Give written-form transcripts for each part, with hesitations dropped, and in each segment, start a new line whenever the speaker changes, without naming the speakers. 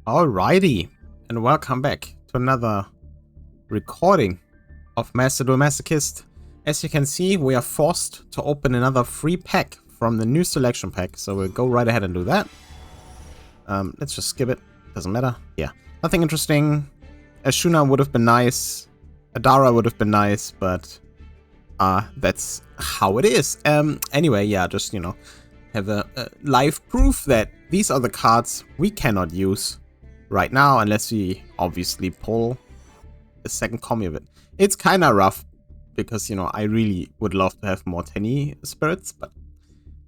Alrighty, and welcome back to another recording of Duel Masochist. As you can see, we are forced to open another free pack from the new selection pack, so we'll go right ahead and do that. Let's just skip it, doesn't matter. Yeah, nothing interesting. Ashuna would have been nice, Adara would have been nice, but that's how it is. Anyway, yeah, just, you know, have a live proof that these are the cards we cannot use right now, unless we obviously pull a second copy of it. It's kind of rough, because, you know, I really would love to have more Tenny spirits, but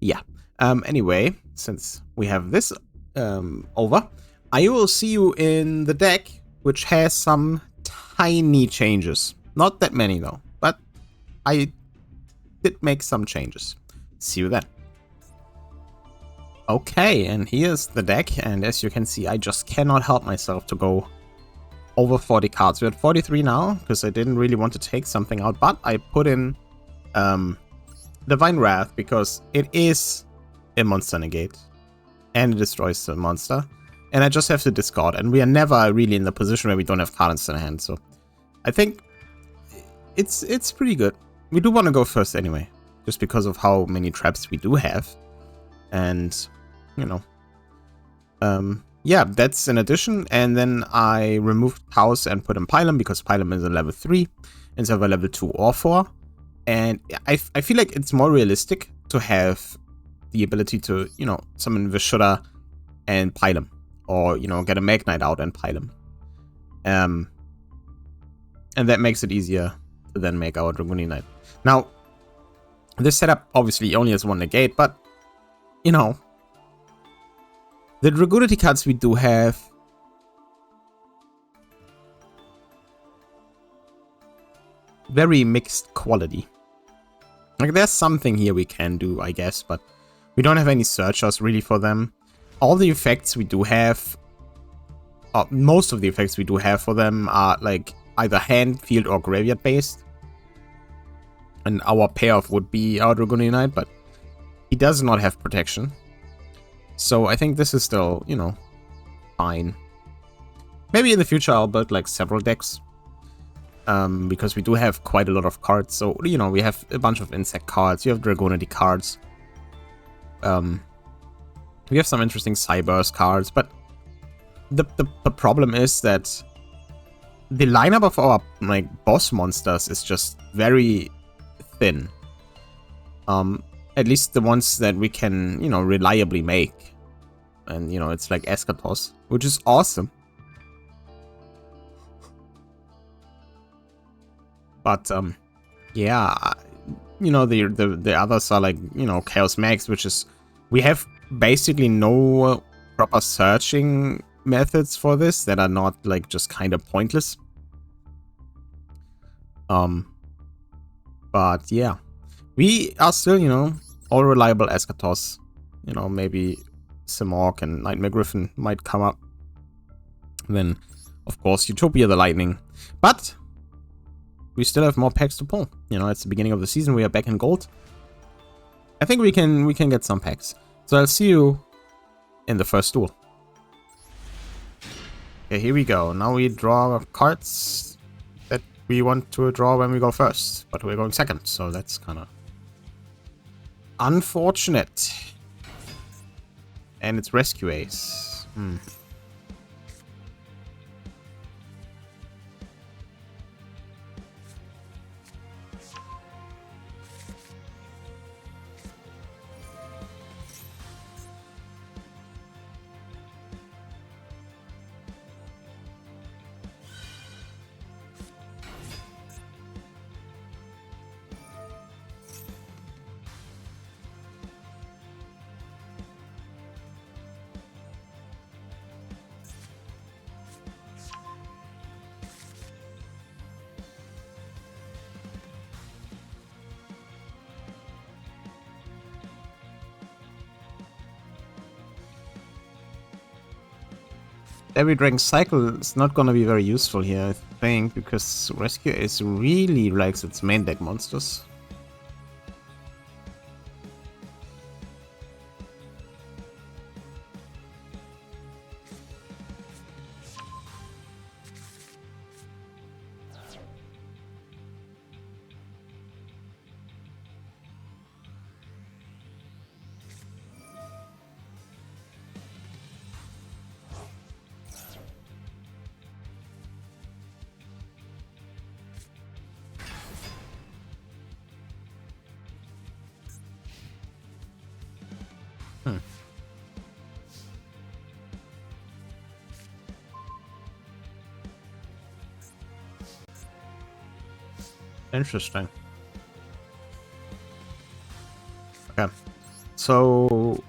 yeah. Anyway, since we have this over, I will see you in the deck, which has some tiny changes. Not that many, though, but I did make some changes. See you then. Okay, and here's the deck, and as you can see, I just cannot help myself to go over 40 cards. We're at 43 now, because I didn't really want to take something out, but I put in Divine Wrath, because it is a monster negate, and it destroys the monster, and I just have to discard, and we are never really in the position where we don't have cards in hand, so I think it's pretty good. We do want to go first anyway, just because of how many traps we do have, and you know, yeah, that's an addition. And then I removed Chaos and put in Pylum, because Pylum is a level 3 instead of a level 2 or 4. And I feel like it's more realistic to have the ability to, you know, summon Vishuddha and Pylum, or, you know, get a Magnite out and Pylum. And that makes it easier to then make our Dragoni Knight. Now, this setup obviously only has one negate, but, you know, the Dragunity cards we do have very mixed quality. Like, there's something here we can do, I guess, but we don't have any searchers really for them. All the effects we do have, most of the effects we do have for them are like either hand, field, or graveyard based. And our payoff would be our Dragoni Knight, but he does not have protection. So I think this is still, you know, fine. Maybe in the future I'll build like several decks. Because we do have quite a lot of cards. So, you know, we have a bunch of insect cards. You have Dragonity cards. We have some interesting Cyberse cards. But the problem is that the lineup of our like boss monsters is just very thin. At least the ones that we can, you know, reliably make. And, you know, it's like Eschatos, which is awesome. But, yeah, you know, the others are like, you know, Chaos Max, which is, we have basically no proper searching methods for this that are not like just kind of pointless. But yeah, we are still, you know, all reliable Eschatos. You know, maybe Simorgh and Nightmare Griffin might come up. And then, of course, Utopia the Lightning. But we still have more packs to pull. You know, it's the beginning of the season. We are back in gold. I think we can get some packs. So I'll see you in the first duel. Okay, here we go. Now we draw cards that we want to draw when we go first. But we're going second, so that's kind of unfortunate. And it's Rescue Ace. Every Dragon Cycle is not gonna be very useful here, I think, because Rescue Ace really likes its main deck monsters. Hmm. Interesting. Okay. So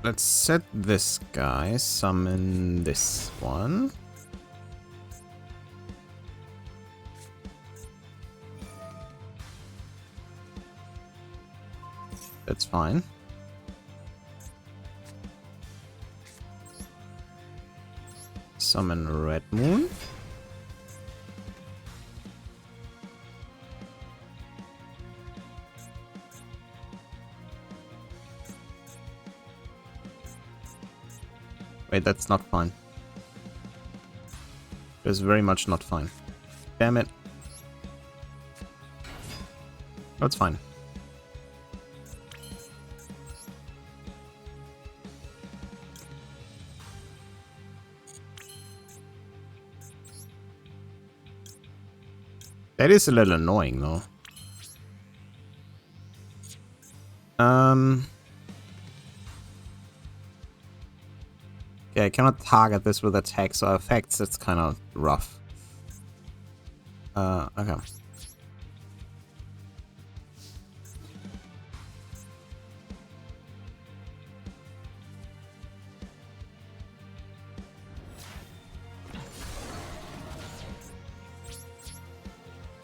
let's set this guy, summon this one. That's fine. Summon Red Moon. Wait, that's not fine. It's very much not fine. Damn it. That's fine. That is a little annoying, though. Yeah, I cannot target this with attacks or effects. That's kind of rough. Okay.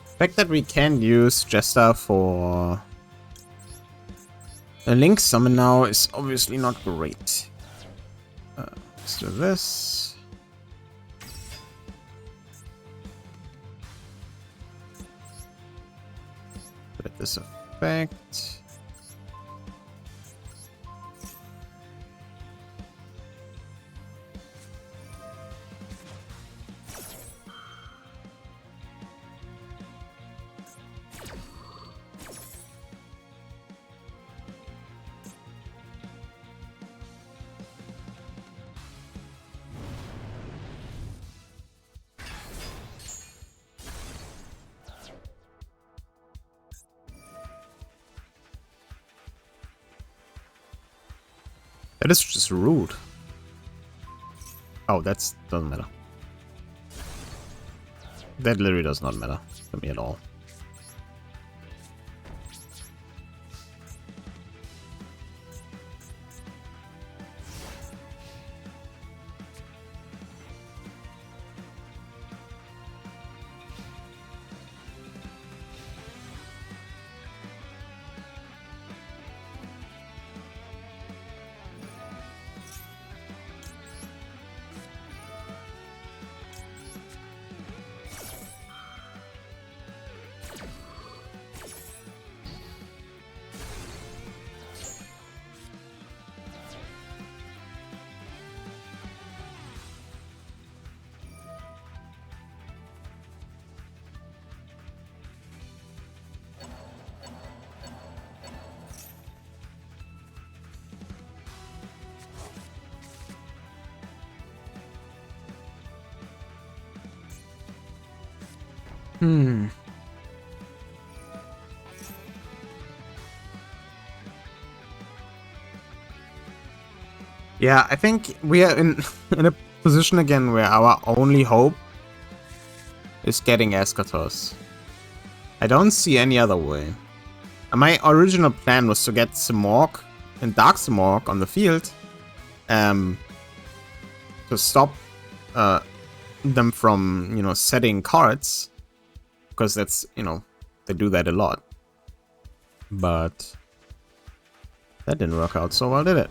The fact that we can use Jester for a Link summon now is obviously not great. Let's do this. Let this effect. That is just rude. Oh, that doesn't matter. That literally does not matter to me at all. Yeah, I think we are in a position again where our only hope is getting Eschatos. I don't see any other way. My original plan was to get Simorgh and Dark Simorgh on the field to stop them from, you know, setting cards. Because that's, you know, they do that a lot. But that didn't work out so well, did it?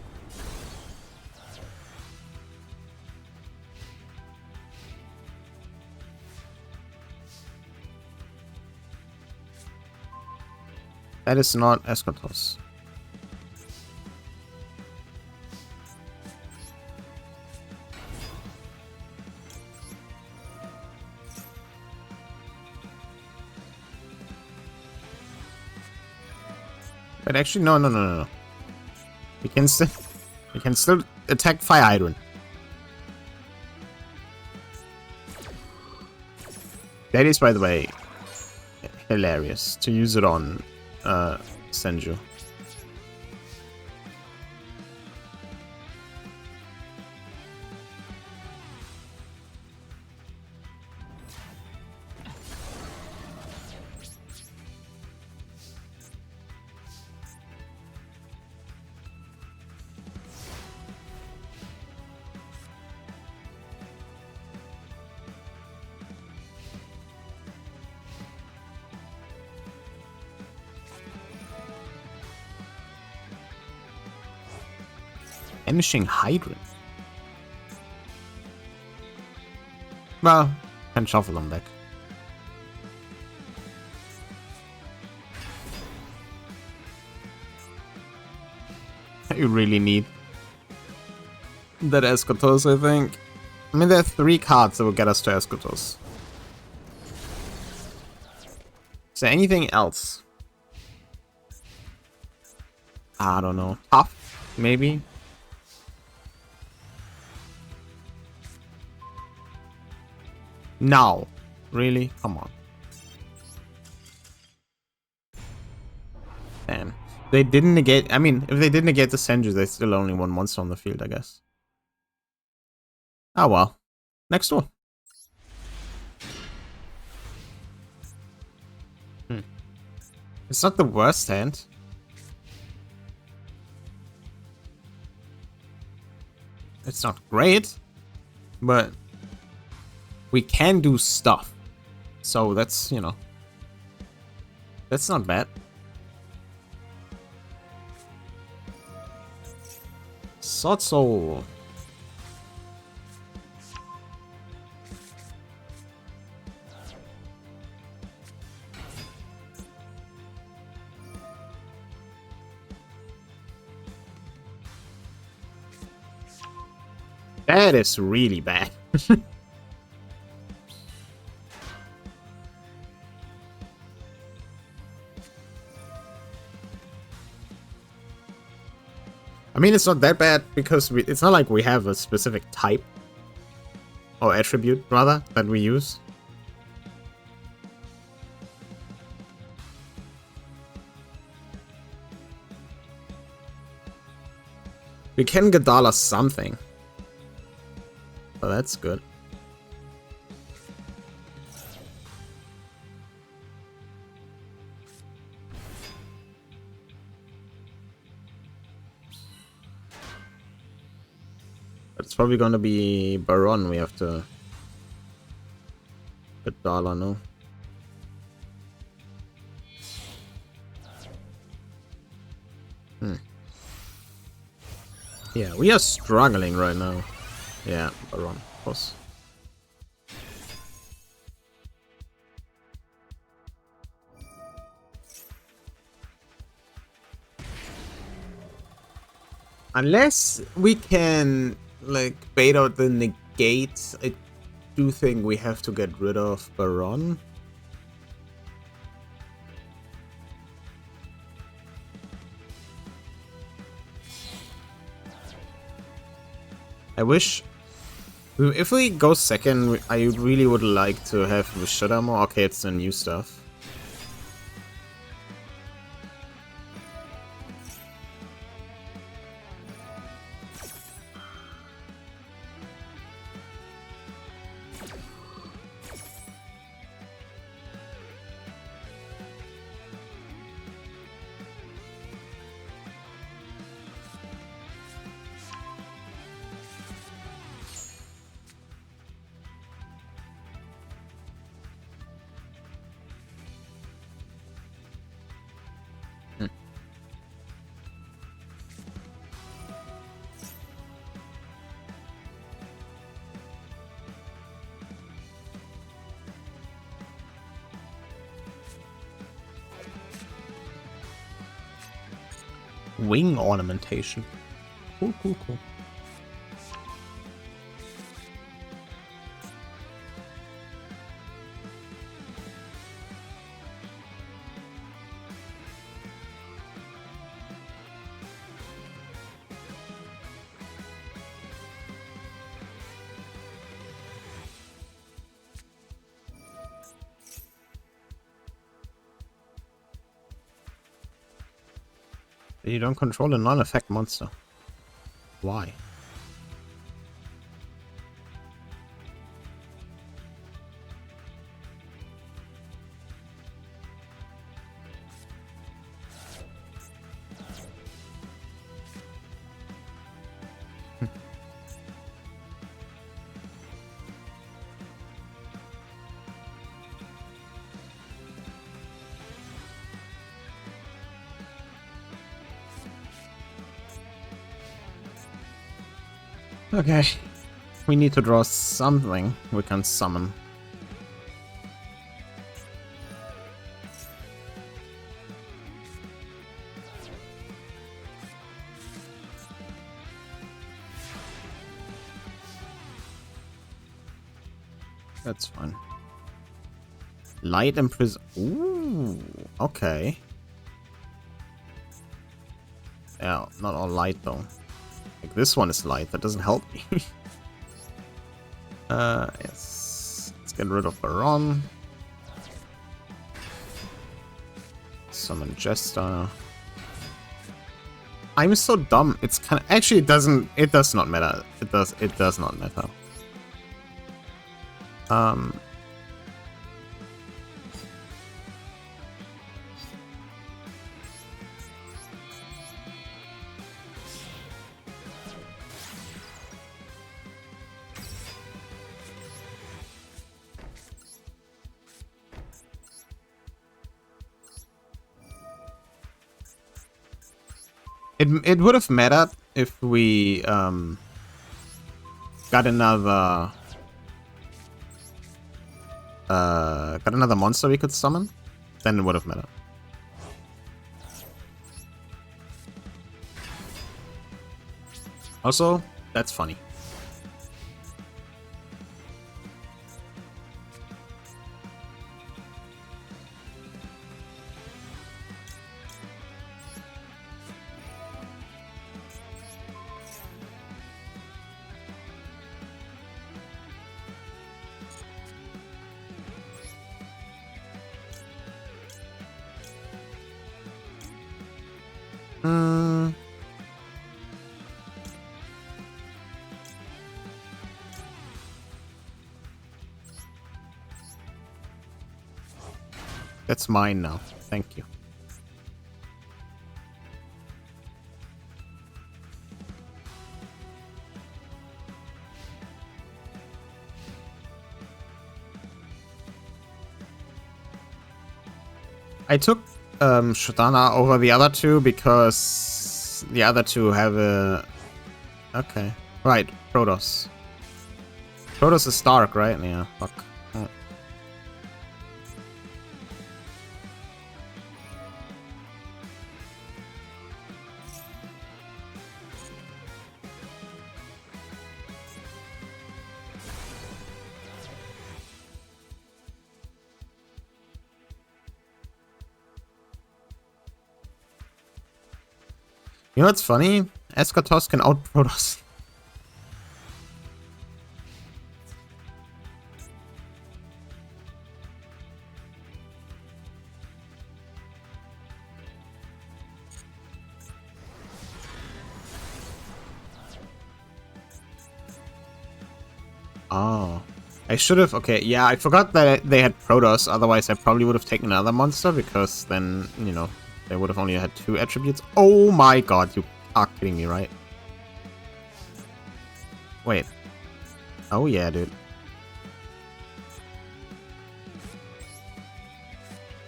That is not Eschatos. But actually, no. We can still attack Fire Hydrant. That is, by the way, hilarious to use it on Senju. Vanishing Hydrant. Well, can shuffle them back. You really need that Eschatos, I think. I mean, there are 3 cards that will get us to Eschatos. Is there anything else? I don't know. Tough, maybe? No. Really? Come on. Damn. They didn't negate... I mean, if they did negate the Senju, there's still only 1 monster on the field, I guess. Oh well. Next one. It's not the worst hand. It's not great, but we can do stuff. So that's, you know, that's not bad. Sword Soul. That is really bad. I mean, it's not that bad because it's not like we have a specific type or attribute, rather, that we use. We can Gadala something. Oh, that's good. But it's probably gonna be Baron we have to Gadala, no? Yeah, we are struggling right now. Yeah, Baron, of course. Unless we can, like, bait out the negate, I do think we have to get rid of Baron. I wish... If we go second, I really would like to have Shudamo. Okay, it's the new stuff. Wing ornamentation. Cool, cool, cool. You don't control a non-effect monster. Why? Okay. We need to draw something we can summon. That's fine. Light and prison. Ooh, okay. Yeah, not all light though. Like this one is light. That doesn't help me. Yes. Let's get rid of Baron. Summon Jester. I'm so dumb. It's kind of actually it does not matter. It does not matter. It would have mattered if we got another monster we could summon. Then it would have mattered. Also, that's funny. That's mine now. Thank you. I took Shadana over the other two because the other two have a... Okay. Right, Protoss. Protoss is Stark, right? Yeah, fuck. Oh. You know what's funny? Eschatos can out Protoss. Oh. I should have... Okay, yeah, I forgot that they had Protoss. Otherwise, I probably would have taken another monster because then, you know, they would have only had 2 attributes. Oh my god, you are kidding me, right? Wait. Oh yeah, dude.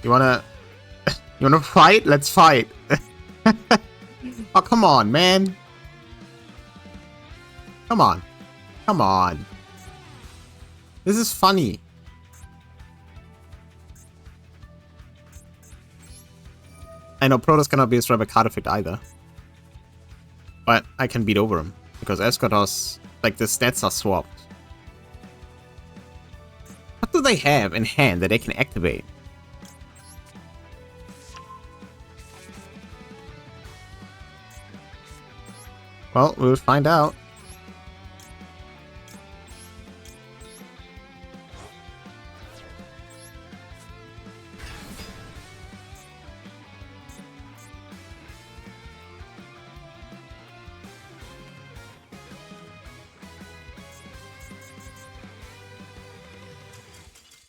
You wanna... you wanna fight? Let's fight. Oh, come on, man. Come on. Come on. This is funny. I know Protoss cannot be destroyed by card effect either. But I can beat over him. Because Eschatos, like, the stats are swapped. What do they have in hand that they can activate? Well, we'll find out.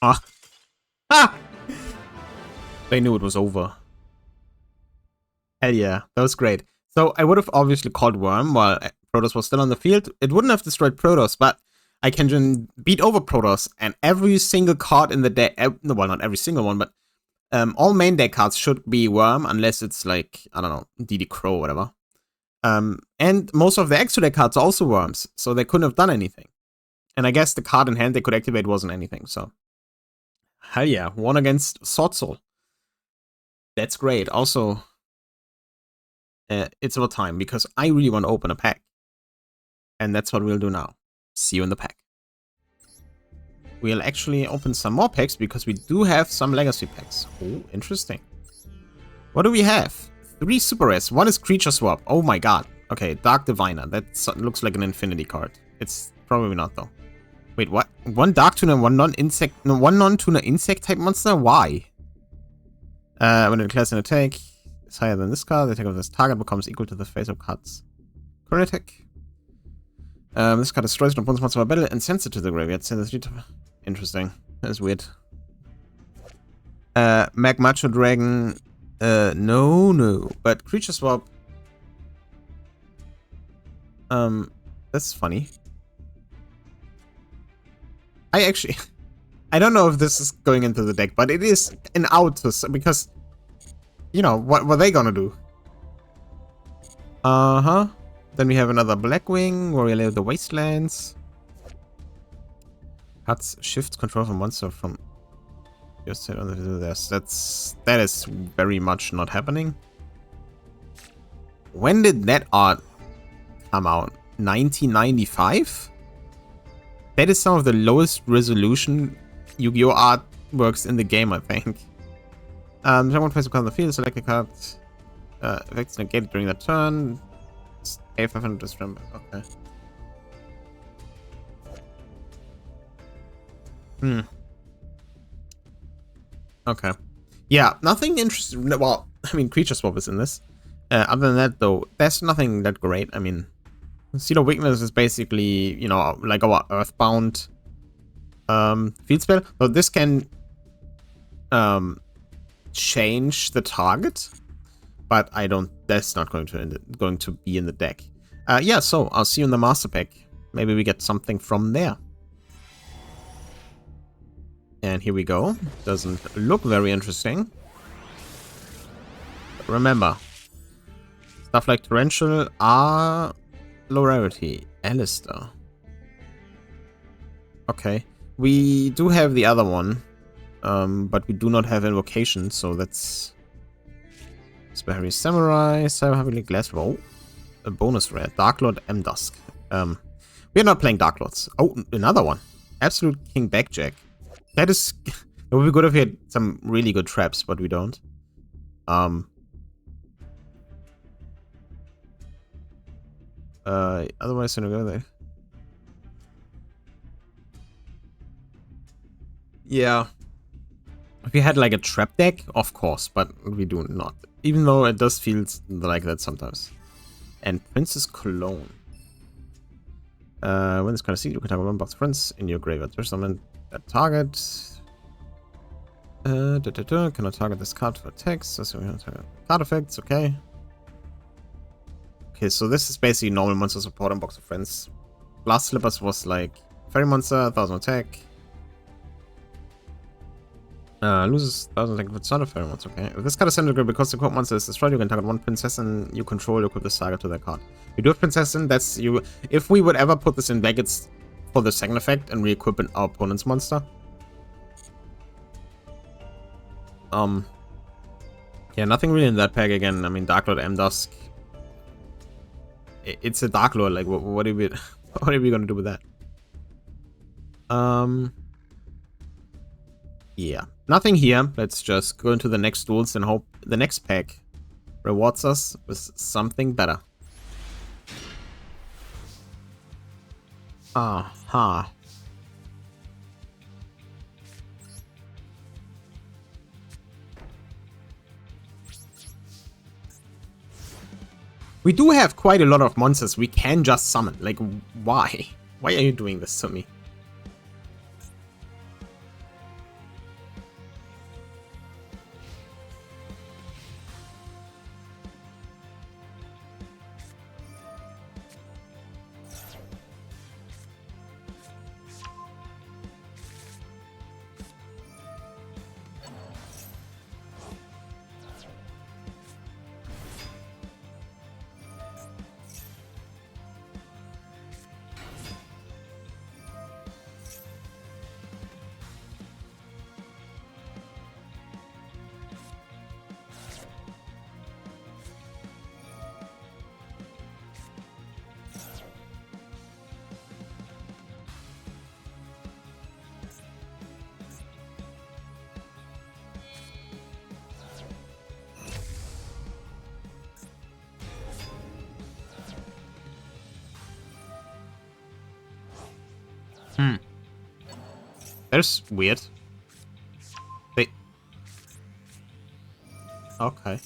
Ah. Ah! They knew it was over. Hell yeah, that was great. So I would have obviously called Worm while Protoss was still on the field. It wouldn't have destroyed Protoss, but I can just beat over Protoss, and every single card in the deck, well, not every single one, but all main deck cards should be Worm, unless it's like, I don't know, DD Crow or whatever. And most of the extra deck cards are also worms, so they couldn't have done anything. And I guess the card in hand they could activate wasn't anything, so. Hell yeah, 1 against Sword Soul. That's great. Also, it's about time, because I really want to open a pack. And that's what we'll do now. See you in the pack. We'll actually open some more packs, because we do have some legacy packs. Oh, interesting. What do we have? 3 super rares. 1 is Creature Swap. Oh my god. Okay, Dark Diviner. That looks like an infinity card. It's probably not, though. Wait, what? 1 Dark Tuner, 1 non-insect... No, 1 non-tuner insect type monster? Why? When it declares an attack is higher than this card, the attack of this target becomes equal to the face-up card's current attack. This card destroys an opponent's monster by battle and sends it to the graveyard. Interesting. That's weird. Macho Dragon... no. But Creature Swap... that's funny. I actually... I don't know if this is going into the deck, but it is an out, because... You know, what are they gonna do? Uh-huh. Then we have another Blackwing, where we allow the Wastelands. Cuts shift control from monster from... Just hit on this. That is very much not happening. When did that art come out? 1995? That is some of the lowest resolution Yu-Gi-Oh! Artworks in the game, I think. Someone plays a card on the field, select a card. Effects negated during that turn. A500 just remember. Okay. Okay. Yeah, nothing interesting. Well, I mean, Creature Swap is in this. Other than that, though, there's nothing that great. I mean, Seed of Weakness is basically, you know, like our Earthbound field spell. So this can change the target, but I don't. That's not going to be in the deck. Yeah, so I'll see you in the master pack. Maybe we get something from there. And here we go. Doesn't look very interesting. But remember, stuff like Torrential are low rarity. Alistair. Okay. We do have the other one. But we do not have Invocation, so that's... Sparry Samurai, Cyber Heavily Glass Row. A bonus rare. Dark Lord M. Dusk. We're not playing Dark Lords. Oh, another one. Absolute King Backjack. That is... It would be good if we had some really good traps, but we don't. Otherwise, I'm gonna go there. Yeah. If we had like a trap deck, of course, but we do not. Even though it does feel like that sometimes. And Princess Cologne. When this kind of seed, you can target 1 box Prince in your graveyard. There's summon that target. Cannot target this card for attacks. So we have target card effects, okay. Okay, so this is basically normal monster support on Box of Friends. Blast Slippers was like Fairy Monster, 1000 attack. Loses 1000 attack if it's not a Fairy Monster, okay. If this card is sent to because the quote monster is destroyed, you can target 1 Princess and you control, equip this target to that card. We do have Princess in, that's you. If we would ever put this in deck, it's for the second effect and re-equip our opponent's monster. Yeah, nothing really in that pack again. I mean, Dark Lord M. Dusk. It's a Dark Lord, like, what are we gonna do with that? Yeah, nothing here. Let's just go into the next duels and hope the next pack rewards us with something better. Aha. We do have quite a lot of monsters we can just summon. Like, why? Why are you doing this to me? There's weird. They... Okay.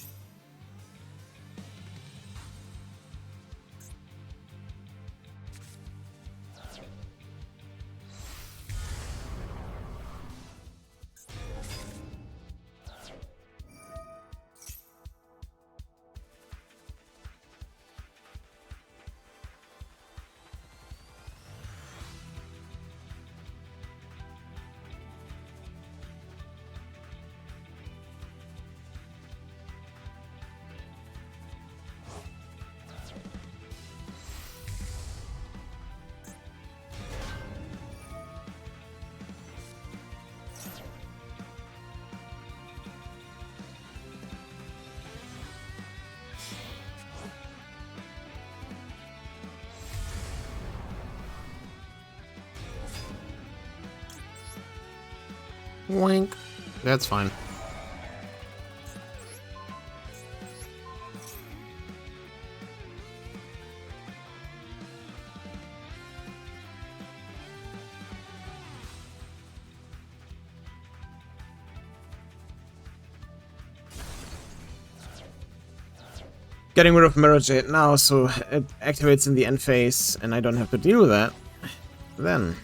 Wink. That's fine. Getting rid of Mirror Jade now, so it activates in the end phase, and I don't have to deal with that. Then.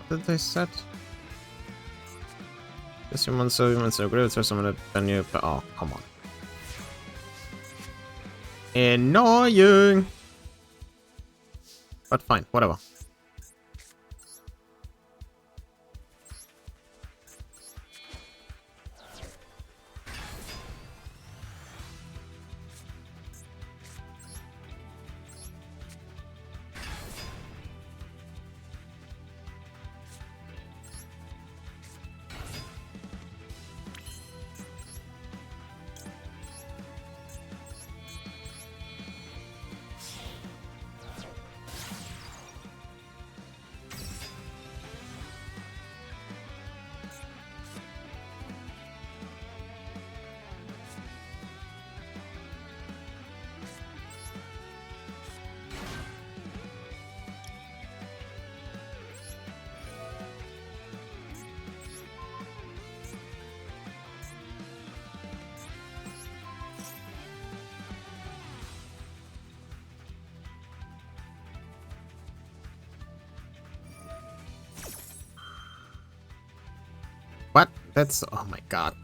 What did they set? This human so great, there's someone that venue, but oh, come on. Annoying! But fine, whatever. What? That's... oh my god.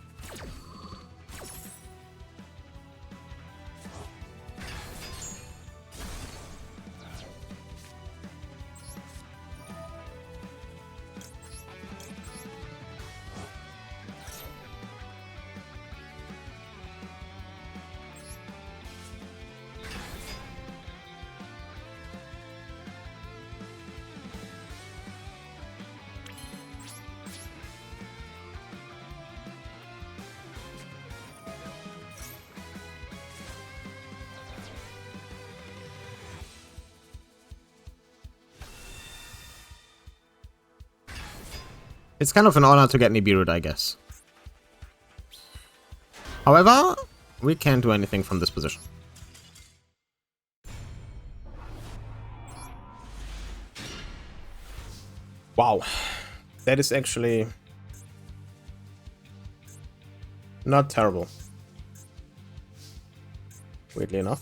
It's kind of an honor to get Nibiru'd, I guess. However, we can't do anything from this position. Wow. That is actually not terrible. Weirdly enough.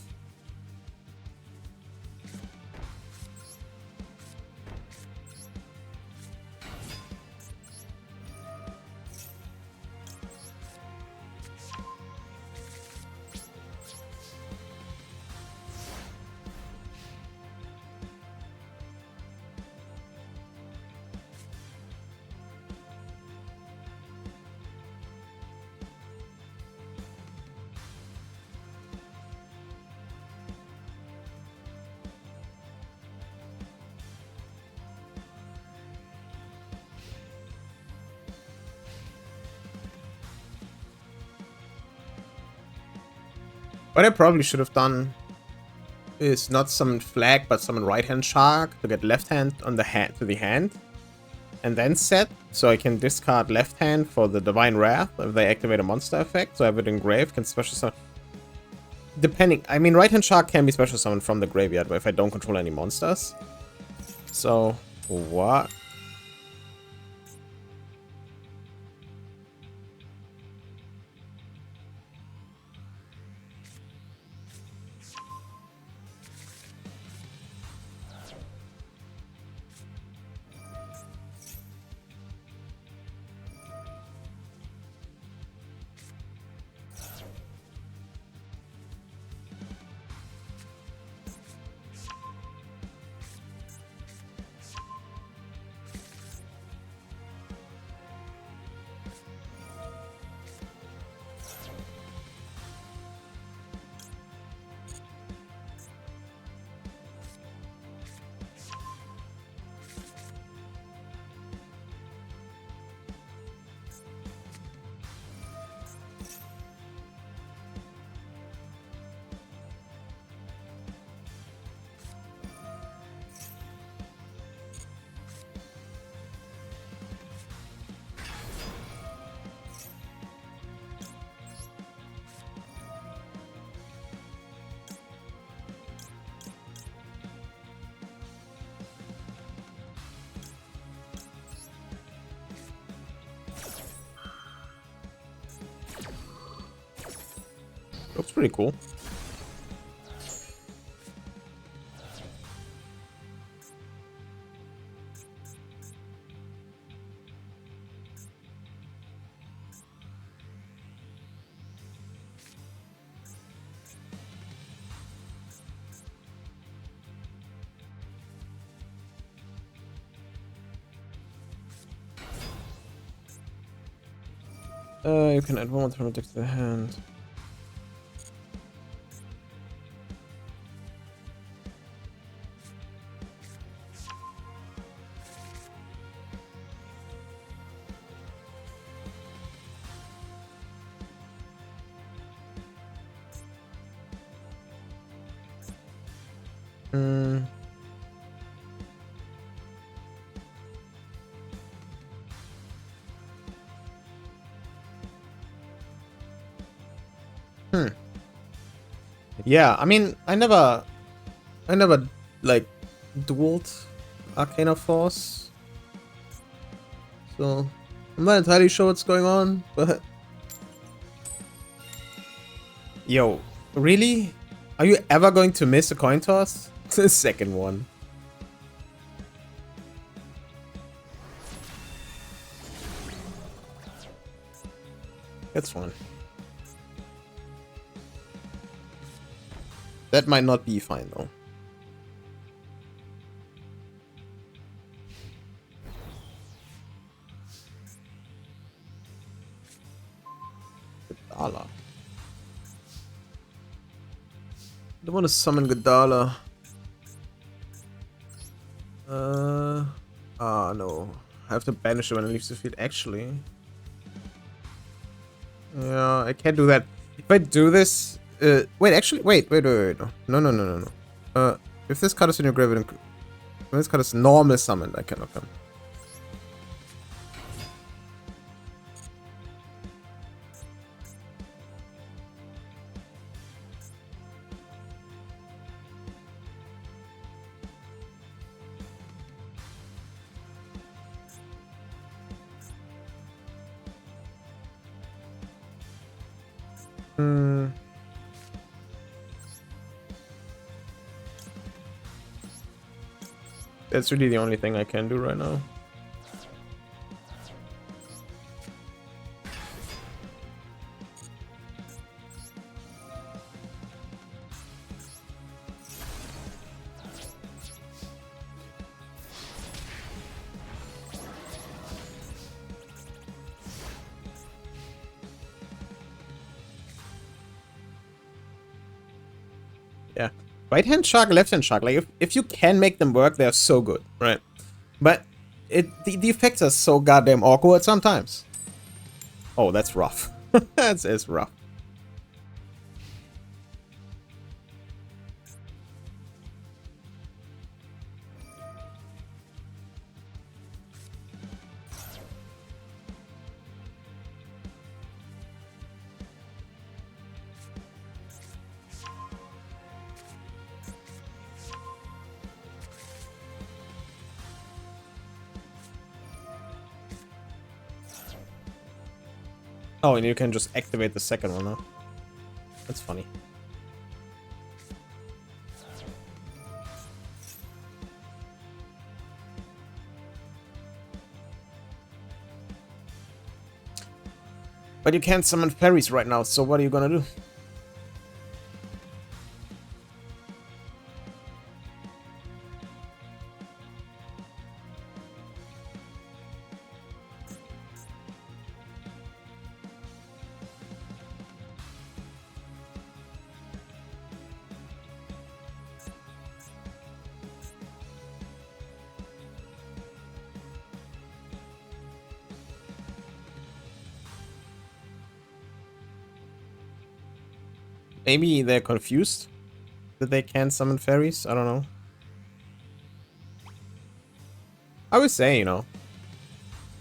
What I probably should have done is not summon Flag, but summon Right Hand Shark to get left hand on the hand to the hand. And then set, so I can discard left hand for the Divine Wrath if they activate a monster effect. So I have it in grave, can special summon. Depending, I mean, Right Hand Shark can be special summoned from the graveyard, but if I don't control any monsters. So, what? Looks pretty cool. You can add one from a deck to the hand. Yeah, I mean, I never like dueled Arcana Force, so I'm not entirely sure what's going on. But yo, really? Are you ever going to miss a coin toss? The second one. That's fine. That might not be fine, though. Gadala. I don't want to summon Gadala. No. I have to banish it when it leaves the field, actually. Yeah, I can't do that. If I do this... wait, actually, wait. No. If this card is in your graveyard, when this card is normal summoned, I cannot come. That's really the only thing I can do right now. Yeah. Right hand shark, left hand shark. Like if you can make them work, they're so good, right? But the effects are so goddamn awkward sometimes. Oh, that's rough. That's rough. Oh, and you can just activate the second one, huh? That's funny. But you can't summon fairies right now, so what are you gonna do? Maybe they're confused that they can't summon fairies? I don't know. I would say, you know,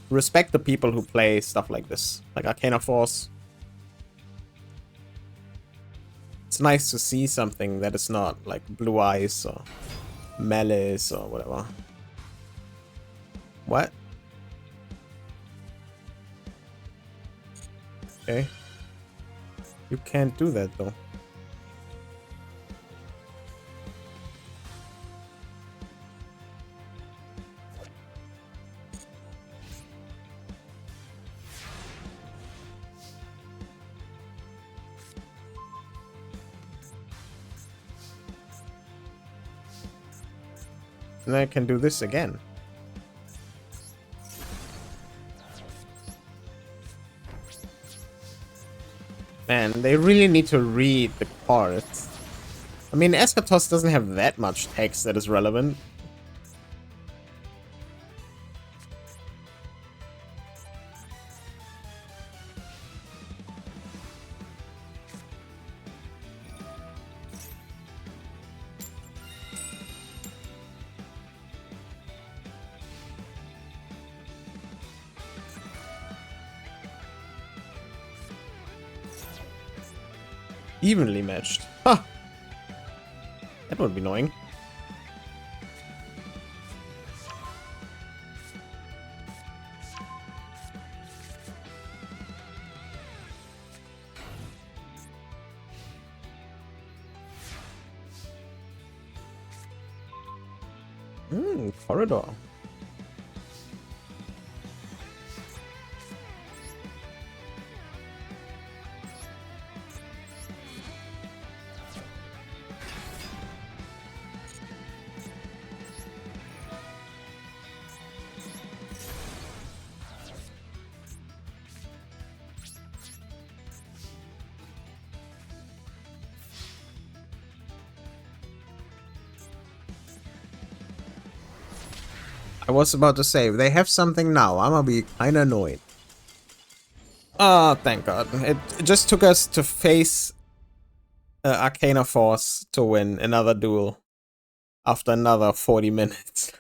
respect the people who play stuff like this, like Arcana Force. It's nice to see something that is not like Blue Eyes or Malice or whatever. What? Okay. You can't do that though. And I can do this again. Man, they really need to read the cards. I mean, Eschatos doesn't have that much text that is relevant. Evenly matched. Huh. That would be annoying. Corridor. I was about to say, if they have something now, I'm gonna be kinda annoyed. Ah, thank God. It just took us to face Arcana Force to win another duel after another 40 minutes.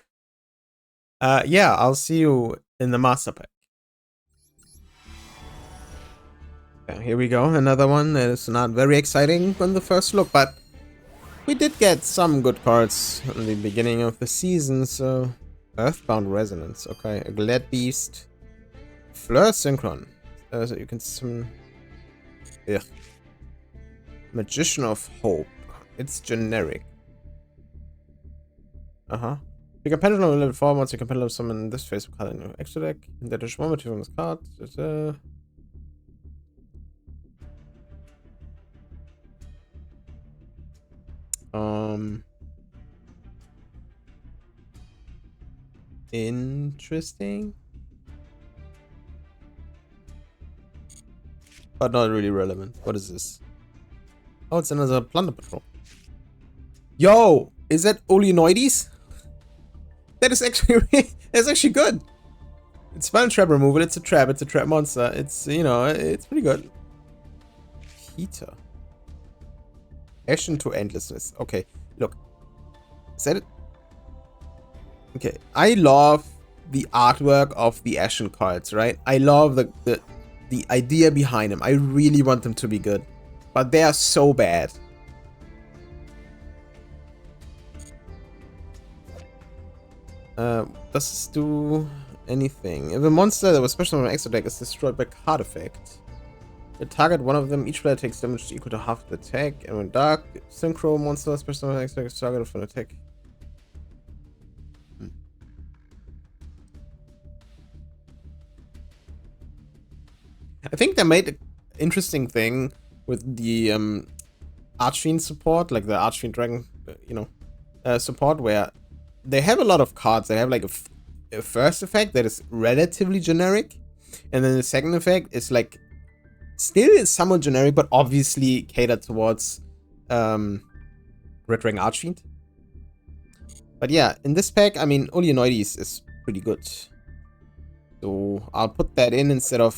Yeah, I'll see you in the Master Pack. Okay, here we go, another one that is not very exciting on the first look, but we did get some good cards in the beginning of the season, so... Earthbound Resonance, okay. A Glad Beast. Fleur Synchron. So you can summon... Ugh. Magician of Hope. It's generic. Uh-huh. You can pendulum level 4 once you can pendulum summon this face of card in your extra deck. And that is one material from this card. Interesting. But not really relevant. What is this? Oh, it's another Plunder Patrol. Yo! Is that Olinoides? That is actually that's actually good. It's spell and trap removal, it's a trap monster. It's, you know, it's pretty good. Heater. Ashen to Endlessness. Okay, look. Is that it? Okay, I love the artwork of the Ashen cards, right? I love the idea behind them. I really want them to be good. But they are so bad. Does this do anything? If a monster that was special on an extra deck is destroyed by card effect, Target one of them. Each player takes damage equal to half the attack. And when dark, synchro monster special attacks target for an attack. I think they made an interesting thing with the Archfiend support, like the Archfiend Dragon, support, where they have a lot of cards. They have like a first effect that is relatively generic, and then the second effect is like still somewhat generic, but obviously catered towards Red Dragon Archfiend. But yeah, in this pack, I mean, Oleonoides is pretty good. So I'll put that in instead of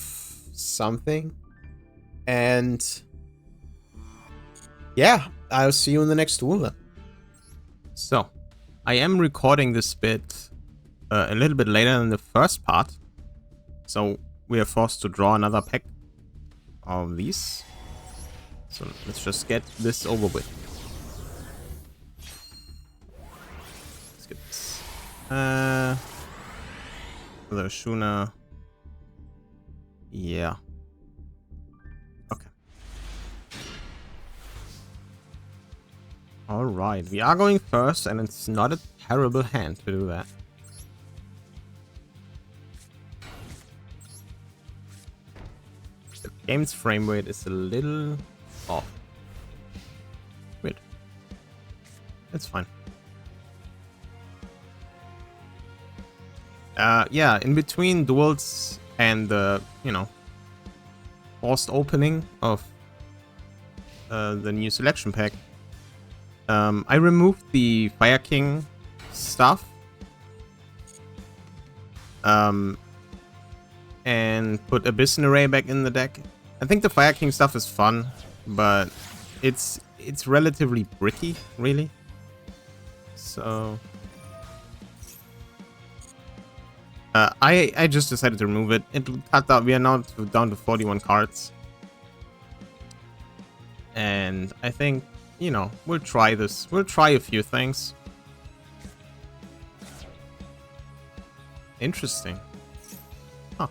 something. And yeah, I'll see you in the next duel then. So, I am recording this bit a little bit later than the first part. So, we are forced to draw another pack of these. So, let's just get this over with. Let's get this. The Shuna. Yeah. Okay. Alright, we are going first, and it's not a terrible hand to do that. The game's frame rate is a little off. Weird. It's fine. Yeah, in between duels and the, forced opening of the new selection pack, I removed the Fire King stuff. And put Abyssal Array back in the deck. I think the Fire King stuff is fun, but it's relatively bricky, really. So I just decided to remove it. It cut out. We are now down to 41 cards, and I think we'll try this. We'll try a few things. Interesting. Huh.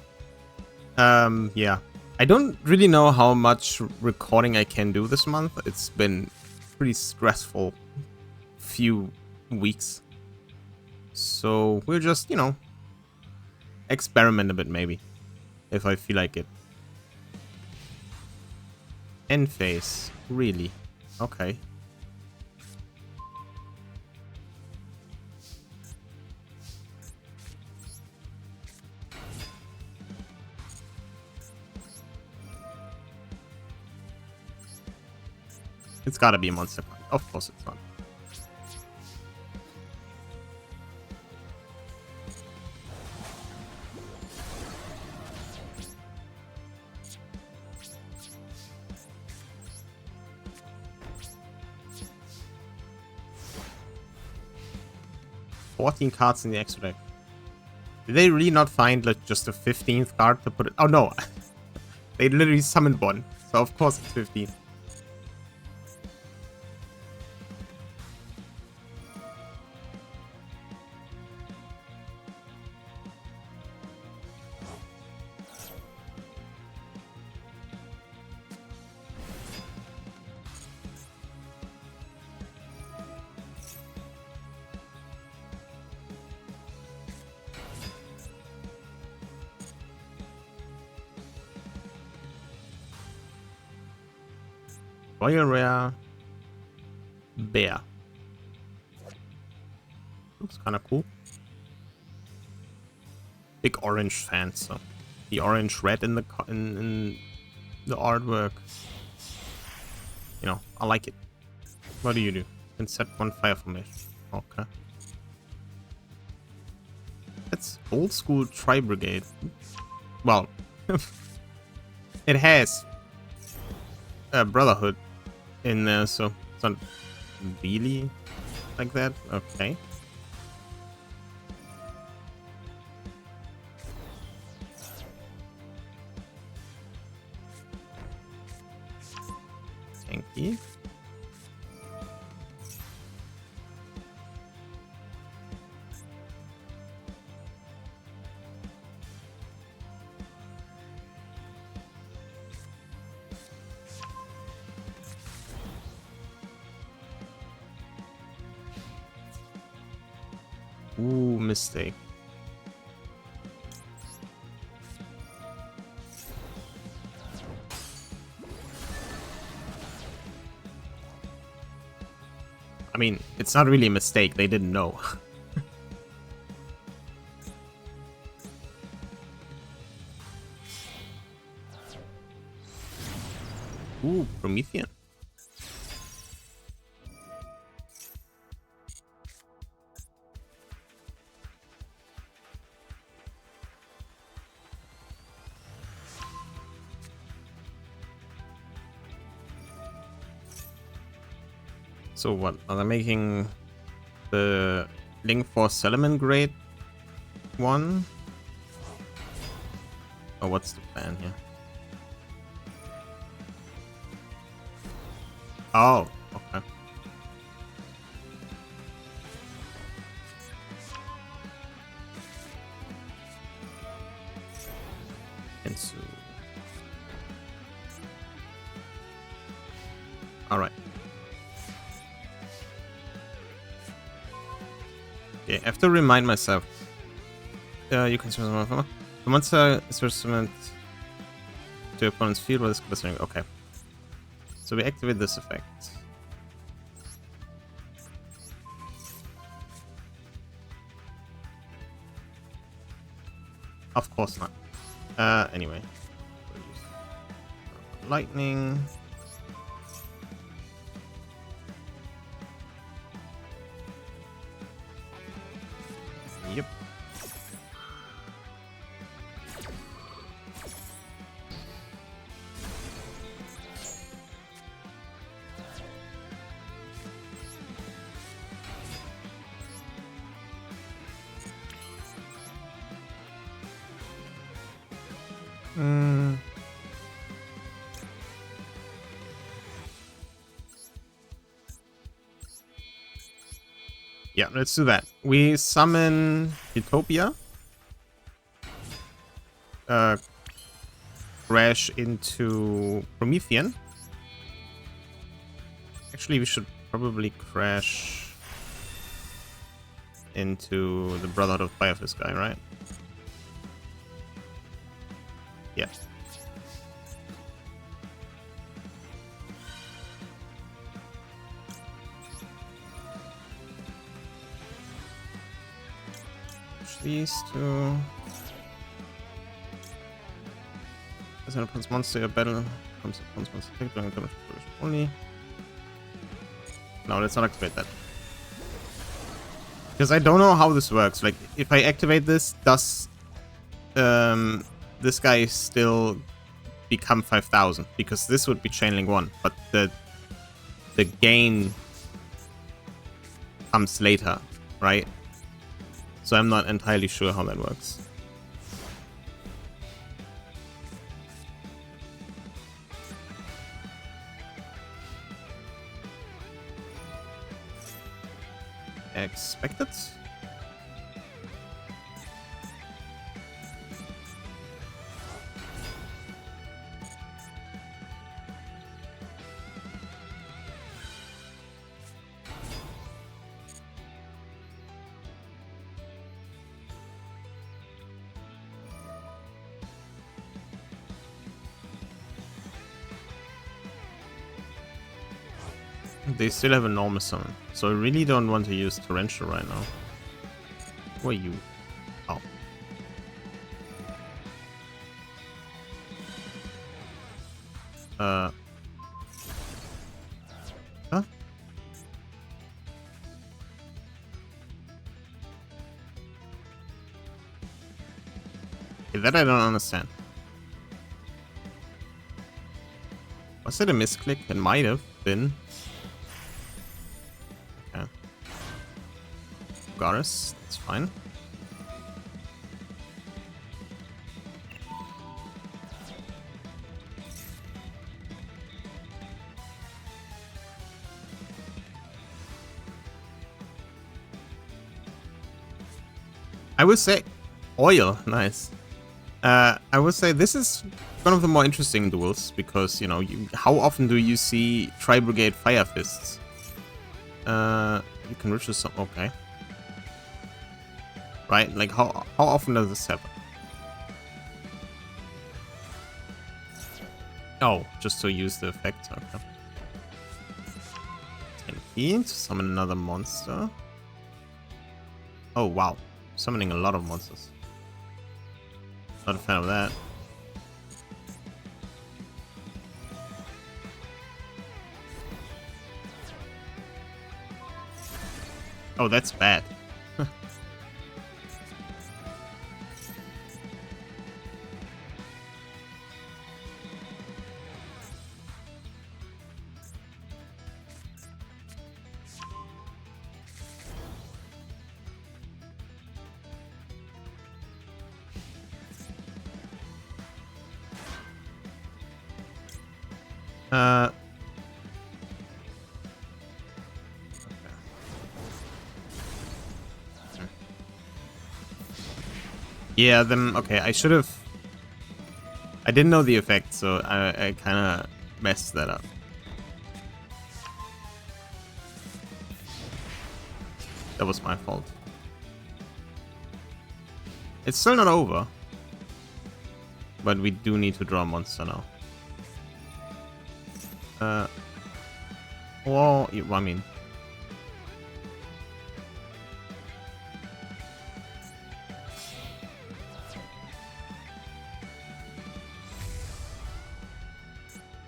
Yeah. I don't really know how much recording I can do this month. It's been pretty stressful few weeks. So we'll just, experiment a bit maybe, if I feel like it. End phase. Really? Okay. It's gotta be a monster card. Of course it's not. $14 cards in the extra deck. Did they really not find like just a 15th card to put it? Oh no, they literally summoned one, so of course it's 15. Royal Rare Bear. Looks kind of cool. Big orange fan, so the orange red in the artwork. I like it. What do? You can set one fire formation. Okay. That's old school Tri-Brigade. Well, it has Brotherhood in there, so it's not really like that. Okay. Thank you. Ooh, mistake. I mean, it's not really a mistake. They didn't know. Ooh, Promethean. So what? Are they making the Link Force Salomon grade one? Or what's the plan here? Oh, okay. Kensu. Alright. Okay, I have to remind myself. You can switch the monster is resistant to opponent's field while it's glistening. Okay. So we activate this effect. Of course not. Anyway. Lightning. Yep. Yeah, let's do that. We summon Utopia. Crash into Promethean. Actually, we should probably crash into the Brotherhood of Fire Fist guy, right? Yeah. These two. As an opponent's monster, a battle comes opponent's monster attack during damage only. No, let's not activate that. Because I don't know how this works. Like, if I activate this, does this guy still become 5,000? Because this would be Chainlink 1, but the gain comes later, right? So I'm not entirely sure how that works. Expected? They still have enormous summon, so I really don't want to use Torrential right now. Who are you? Oh. Huh? Okay, that I don't understand. Was it a misclick? It might have been. Okay. Garrus, that's fine. I would say oil, nice. I would say this is one of the more interesting duels because, you know, how often do you see Tri-Brigade Fire Fists? You can reach some. Okay. right? Like, how often does this happen? Oh, just to use the effect. Okay. 10 key to summon another monster. Oh, wow. Summoning a lot of monsters. Not a fan of that. Oh, that's bad. Yeah, then, okay, I should have... I didn't know the effect, so I kind of messed that up. That was my fault. It's still not over. But we do need to draw a monster now. Well, I mean...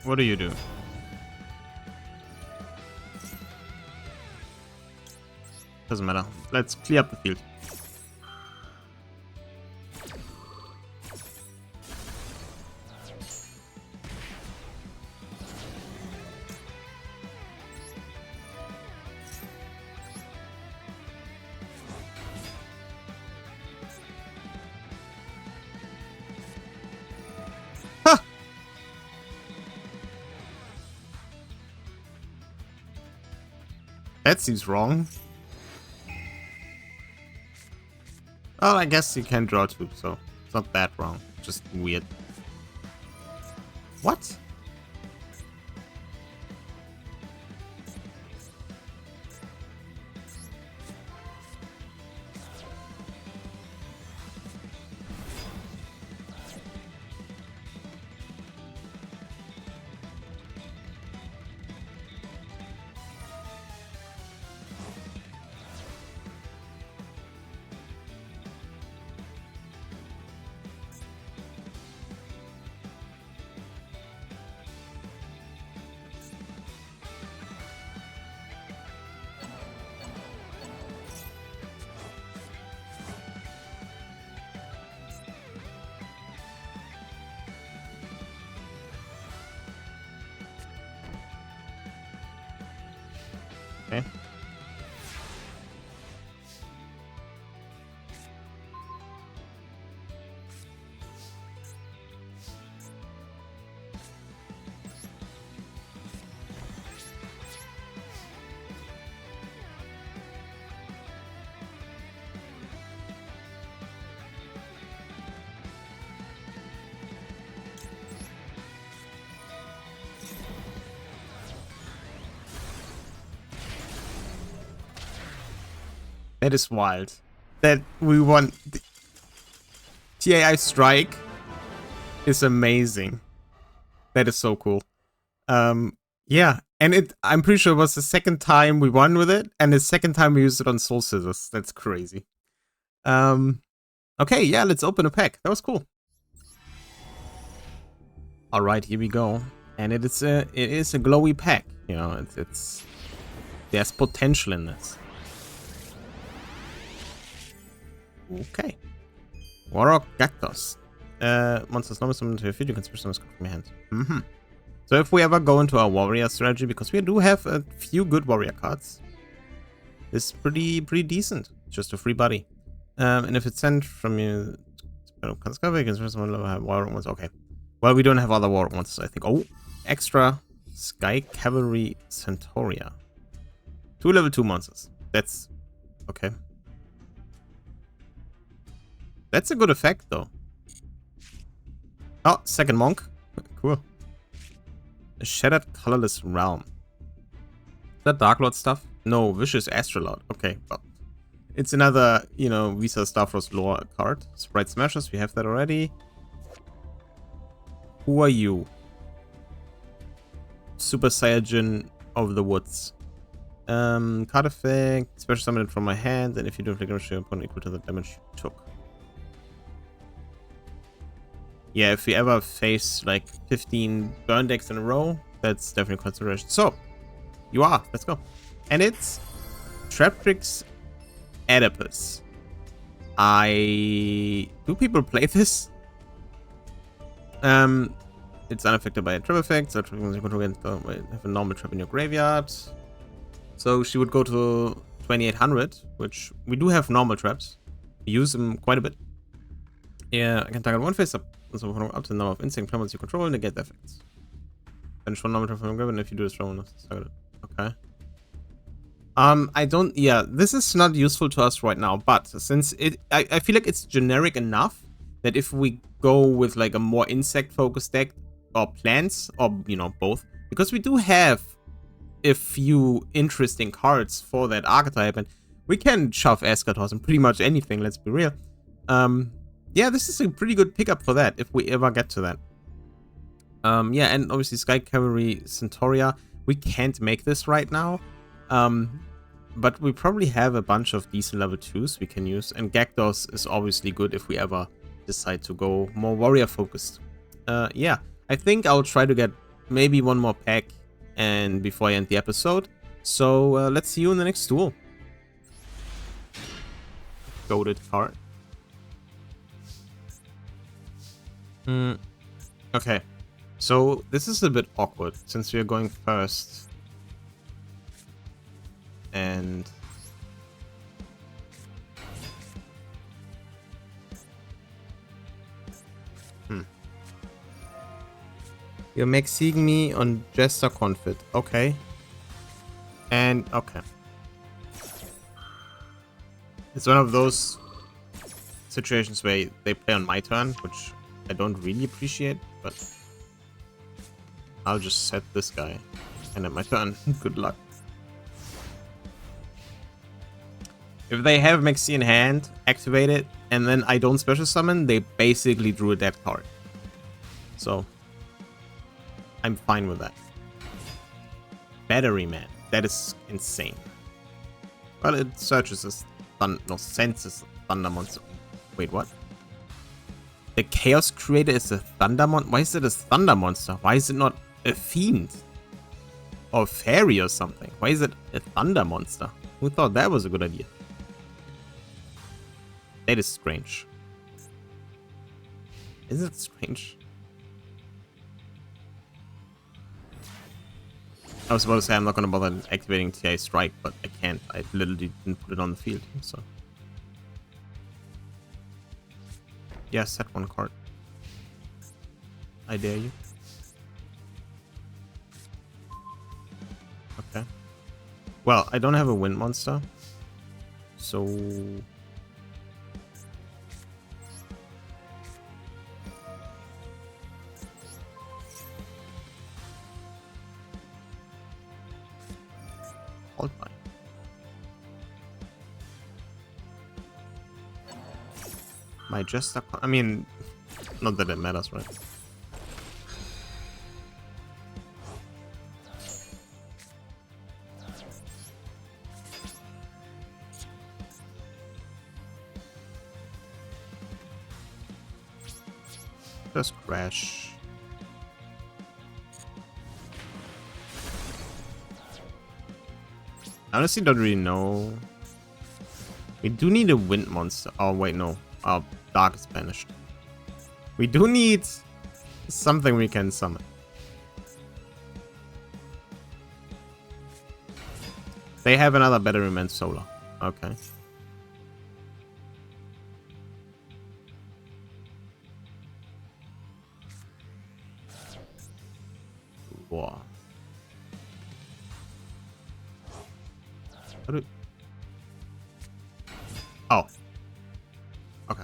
What do you do? Doesn't matter. Let's clear up the field. That seems wrong. Well, I guess you can draw two, so it's not that wrong. Just weird. What? Okay. That is wild. That we won. The TAI strike is amazing. That is so cool. Yeah, and I'm pretty sure it was the second time we won with it, and the second time we used it on Soul Scissors. That's crazy. Okay, yeah, let's open a pack. That was cool. All right, here we go, and it is a glowy pack. You know, it's there's potential in this. Okay. Warrock Gactos. Monsters normally summoned to your field, you can switch them from your hand. So if we ever go into our warrior strategy, because we do have a few good warrior cards, it's pretty decent. Just a free body. And if it's sent from you, you can switch warrior ones. Okay. Well, we don't have other warrior ones, I think. Oh, extra Sky Cavalry Centauria. 2 level 2 monsters. That's okay. That's a good effect, though. Oh, second monk. Cool. A Shattered Colorless Realm. Is that Dark Lord stuff? No, Vicious Astrolord. Okay, well. It's another, you know, Visa Starfrost lore card. Sprite Smashers, we have that already. Who are you? Super Saiyajin of the Woods. Card effect, special summon it from my hand, and if you do inflict damage to your opponent equal to the damage you took. Yeah, if we ever face like 15 burn decks in a row, that's definitely a consideration. So, you are. Let's go. And it's Traptrix Oedipus. Do people play this? It's unaffected by trap effects. Have a normal trap in your graveyard. So she would go to 2800, which we do have normal traps. We use them quite a bit. Yeah, I can target one face up to the number of instinct summons you control and negate the effects. Finish one normal trap from your graveyard, and if you do this, throw target. Okay. I don't. Yeah, this is not useful to us right now, but since I feel like it's generic enough that if we go with like a more insect-focused deck or plants, or you know both, because we do have a few interesting cards for that archetype, and we can shove Eschatos and pretty much anything. Let's be real. Yeah, this is a pretty good pickup for that if we ever get to that. Yeah, and obviously Sky Cavalry Centauria. We can't make this right now. But we probably have a bunch of decent level 2s we can use, and Gyarados is obviously good if we ever decide to go more warrior focused. Yeah, I think I'll try to get maybe one more pack and before I end the episode. So let's see you in the next duel. Goated card. Okay, so this is a bit awkward since we are going first. And you're maxing me on Jester Confit. Okay. And okay. It's one of those situations where they play on my turn, which I don't really appreciate, but I'll just set this guy and at my turn. Good luck. If they have Maxi in hand, activate it, and then I don't special summon, they basically drew a dead card. So, I'm fine with that. Battery Man. That is insane. Well, it searches as senses Thunder Monster. Wait, what? The Chaos Creator is a Thunder Monster? Why is it a Thunder Monster? Why is it not a Fiend? Or a Fairy or something? Why is it a Thunder Monster? Who thought that was a good idea? That is strange. Is it strange? I was about to say I'm not going to bother activating TI Strike, but I can't. I literally didn't put it on the field, so... Yeah, set one card. I dare you. Okay. Well, I don't have a wind monster, so... Hold by. My Jester... I mean, not that it matters, right? Just crash. I honestly don't really know. We do need a wind monster. Oh, wait, no. Our dark is banished. We do need something we can summon. They have another Battery Man Solar. Okay. Wow. Oh. Okay.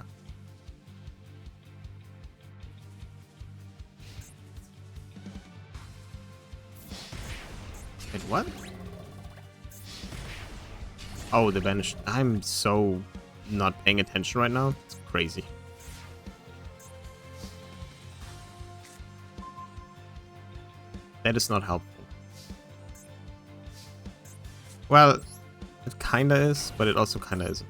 Wait, what? Oh, they vanished. I'm so not paying attention right now. It's crazy. That is not helpful. Well, it kinda is, but it also kinda isn't.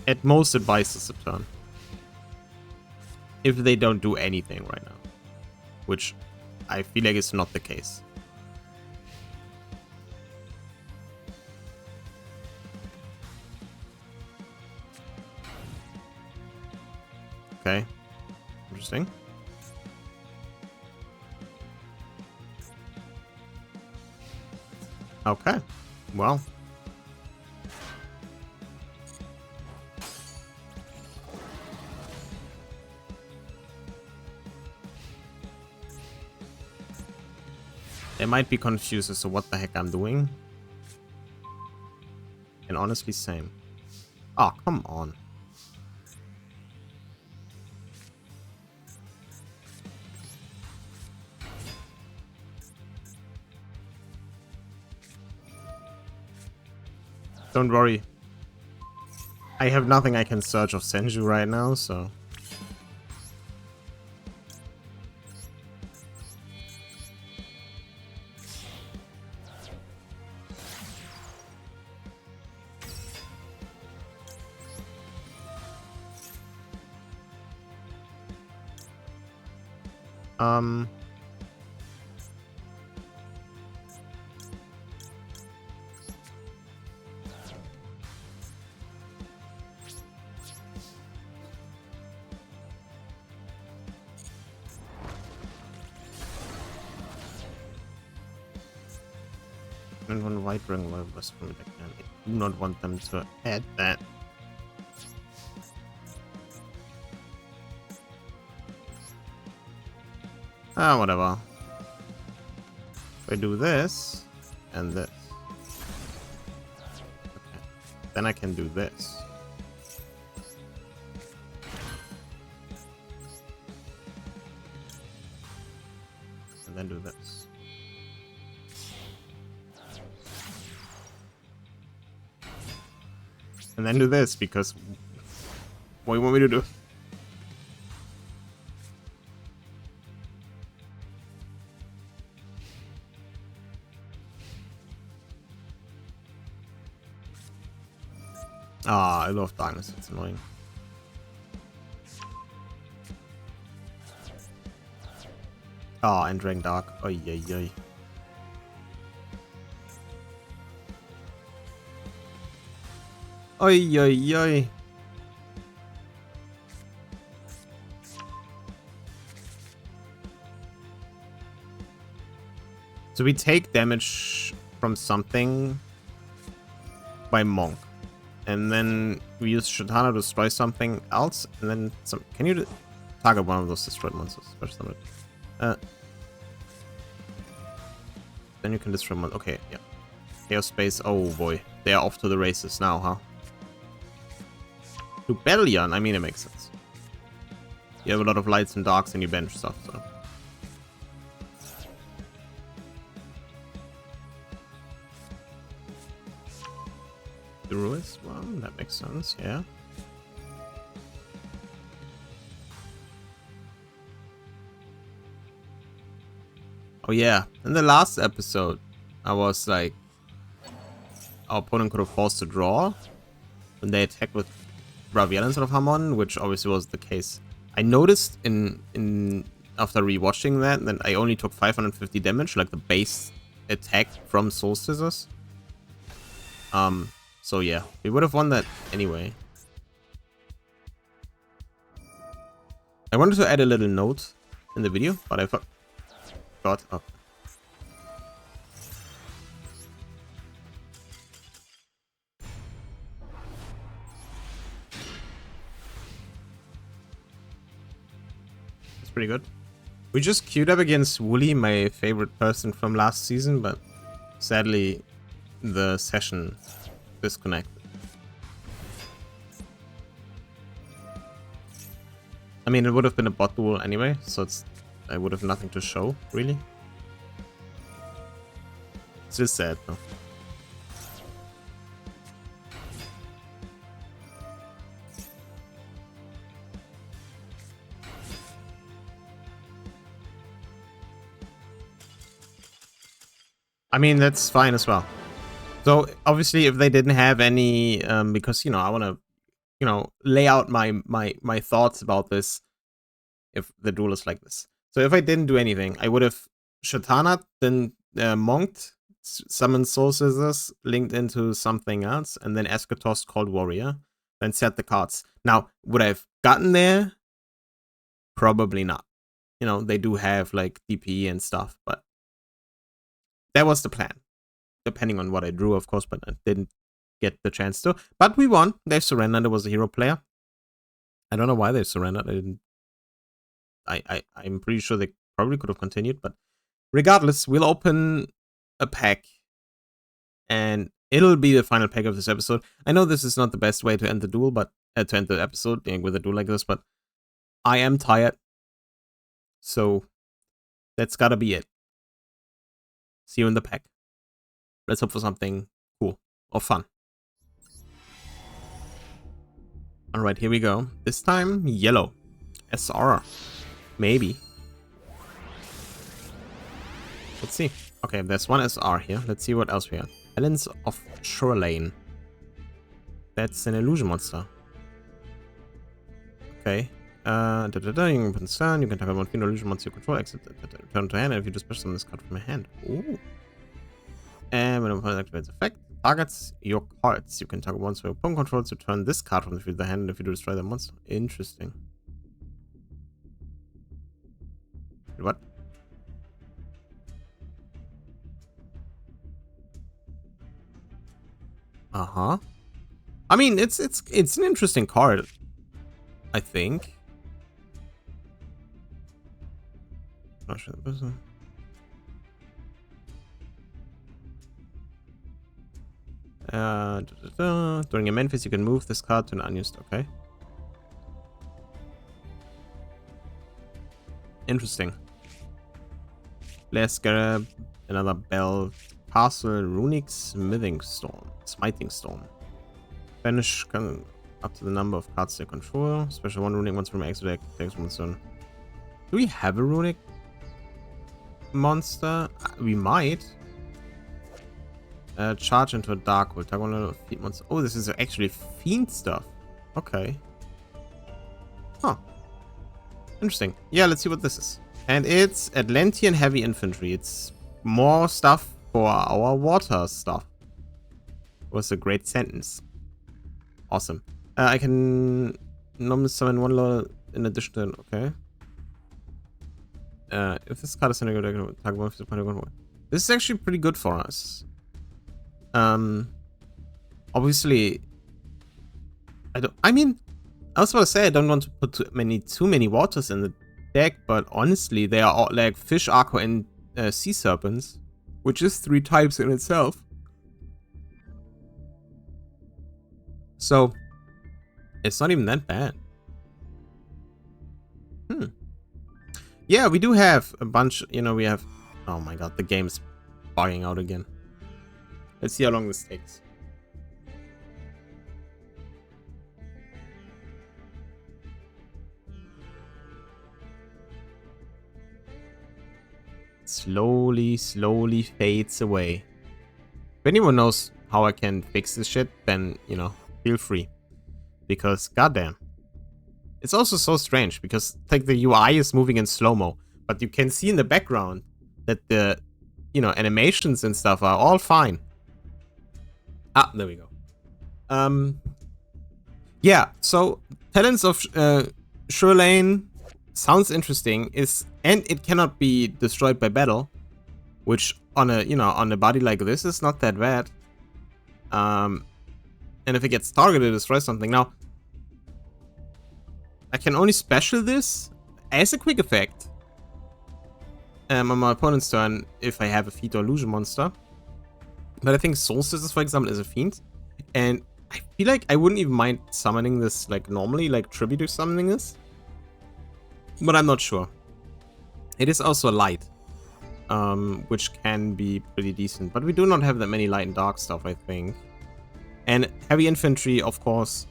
At most, it buys us a turn. If they don't do anything right now. Which I feel like is not the case. Okay. Interesting. Okay. Well. They might be confused as to what the heck I'm doing. And honestly, same. Oh, come on. Don't worry. I have nothing I can search of Senju right now, so... And one white ring was from it again. I do not want them to add that. Ah, whatever. If I do this and this. Okay. Then I can do this. And then do this. And then do this, because what do you want me to do? Ah, I love darkness, it's annoying. Ah, and Dragon Dark. Oy, oy, oy. Oy, oy, oy. So we take damage from something by Monk. And then we use Shatana to destroy something else. And then some. Can you target one of those destroyed monsters? Then you can destroy one. Okay, yeah. Chaos Space. Oh boy. They are off to the races now, huh? Rebellion, I mean, it makes sense. You have a lot of lights and darks and you bench stuff, so. The Ruins one, that makes sense, yeah. Oh yeah, in the last episode, I was like, our opponent could have forced to draw when they attacked with Raviel instead of Hamon, which obviously was the case. I noticed in after rewatching that I only took 550 damage, like the base attack from Soul Scissors. So yeah, we would have won that anyway. I wanted to add a little note in the video, but I forgot. Oh. Pretty good. We just queued up against Wuli, my favorite person from last season, but sadly the session disconnected. I mean, it would have been a bot duel anyway, so I would have nothing to show, really. It's just sad though. I mean, that's fine as well. So obviously, if they didn't have any, because I want to, lay out my thoughts about this. If the duel is like this, so if I didn't do anything, I would have Shatana, then monked, summoned Soul Scissors, linked into something else, and then Eschatos called Warrior, then set the cards. Now, would I have gotten there? Probably not. They do have like DP and stuff, but that was the plan. Depending on what I drew, of course, but I didn't get the chance to. But we won. They surrendered. It was a hero player. I don't know why they surrendered. I'm pretty sure they probably could have continued, but regardless, we'll open a pack, and it'll be the final pack of this episode. I know this is not the best way to end the duel, but to end the episode with a duel like this, but I am tired, so that's gotta be it. See you in the pack. Let's hope for something cool or fun. Alright, here we go. This time, yellow. SR. Maybe. Let's see. Okay, there's one SR here. Let's see what else we have. Balance of Shoreline. That's an illusion monster. Okay. You can put in stun, you can target one fiend illusion monster you control, exit turn to hand, and if you just special this card from your hand. Ooh. And when opponent activates effect, targets your cards. You can target once your opponent controls to turn this card from the field of the hand, and if you do destroy the monster. Interesting. What? Uh-huh. I mean, it's an interesting card, I think. Not sure the person. During a main phase, you can move this card to an unused. Okay. Interesting. Let's grab another bell. Castle, Runic Smiting Stone. Banish up to the number of cards they control. Special one runic monster from extra deck takes one stone. Do we have a runic monster? We might. Charge into a dark hole. Target one of fiend monster. Oh, this is actually fiend stuff. Okay. Huh. Interesting. Yeah, let's see what this is. And it's Atlantean heavy infantry. It's more stuff for our water stuff. Was a great sentence. Awesome. I can normally summon one lord in addition to... Okay. If this card is in a good target one, this is actually pretty good for us. Obviously, I was about to say I don't want to put too many waters in the deck, but honestly, they are all like fish, aqua, and sea serpents, which is 3 types in itself. So it's not even that bad. Yeah, we do have a bunch. We have. Oh my god, the game's bugging out again. Let's see how long this takes. Slowly fades away. If anyone knows how I can fix this shit, then, feel free. Because, goddamn. It's also so strange, because, like, the UI is moving in slow-mo, but you can see in the background that the, animations and stuff are all fine. Ah, there we go. Yeah, so, Talents of Shoreline sounds interesting, and it cannot be destroyed by battle, which on a body like this is not that bad. And if it gets targeted, it destroys something. Now, I can only special this as a quick effect on my opponent's turn if I have a fiend or illusion monster. But I think Soul Scissors, for example, is a fiend, and I feel like I wouldn't even mind summoning this like normally, like tribute to summoning this. But I'm not sure. It is also light, which can be pretty decent. But we do not have that many light and dark stuff, I think. And heavy infantry, of course,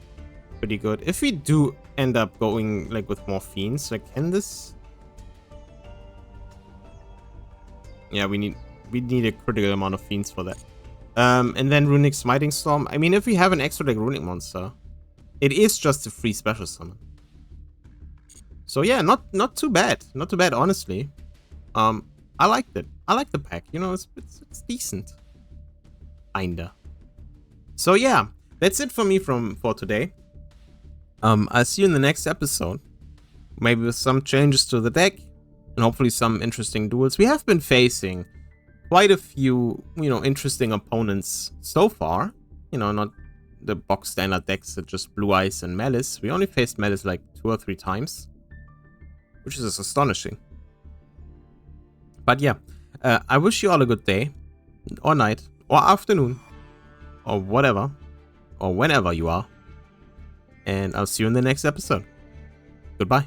pretty good. If we do end up going like with more fiends, like can this? Yeah, we need We need a critical amount of fiends for that. And then Runic Smiting Storm. I mean, if we have an extra deck Runic monster, it is just a free special summon. So yeah, not too bad. Not too bad, honestly. I liked it. I like the pack. You know, it's decent. Kinda. So yeah, that's it for me for today. I'll see you in the next episode. Maybe with some changes to the deck and hopefully some interesting duels. We have been facing quite a few, you know, interesting opponents so far. You know, not the box standard decks that just Blue Eyes and Malice. We only faced Malice like 2 or 3 times, which is astonishing. But yeah, I wish you all a good day, or night, or afternoon, or whatever, or whenever you are. And I'll see you in the next episode. Goodbye.